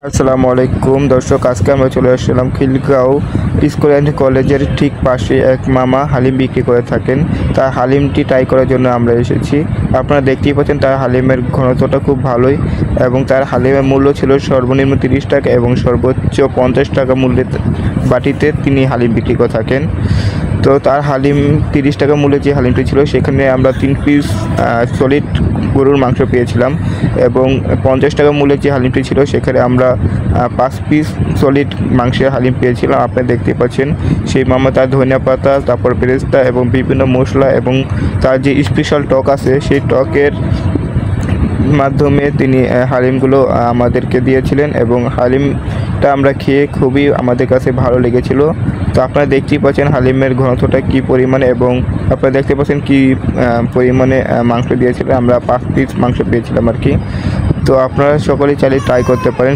আসসালামু আলাইকুম দর্শক, আজকে আমরা চলে আসলাম খিলগাঁও স্কুল অ্যান্ড কলেজের ঠিক পাশে এক মামা হালিম বিক্রি করে থাকেন। তার হালিমটি ট্রাই করার জন্য আমরা এসেছি। আপনারা দেখতেই পাচ্ছেন তার হালিমের ঘনত্বটা খুব ভালোই এবং তার হালিমের মূল্য ছিল সর্বনিম্ন 30 টাকা এবং সর্বোচ্চ 50 টাকা মূল্যের বাটিতে তিনি হালিম বিক্রি করে থাকেন। তো তার হালিম 30 টাকা মূল্যের যে হালিমটি ছিল সেখানে আমরা 3 পিস সলিড গরুর মাংস পেয়েছিলাম এবং 50 টাকা মূল্যের যে হালিমটি ছিল সেখানে আমরা 5 পিস সলিড মাংসের হালিম পেয়েছিলাম। আপনি দেখতে পাচ্ছেন সেই মামা তার ধনিয়া পাতা, তারপর বেরেস্তা এবং বিভিন্ন মশলা এবং তার যে স্পেশাল টক আছে সেই টকের মাধ্যমে তিনি হালিমগুলো আমাদেরকে দিয়েছিলেন এবং হালিমটা আমরা খেয়ে খুবই আমাদের কাছে ভালো লেগেছিল। তো আপনারা দেখতেই পাচ্ছেন হালিমের ঘনত্বটা কী পরিমাণে এবং আপনারা দেখতে পাচ্ছেন কী পরিমাণে মাংস দিয়েছিলেন। আমরা 5 পিস মাংস পেয়েছিলাম আর কি। তো আপনারা সকলেই চাইলে ট্রাই করতে পারেন।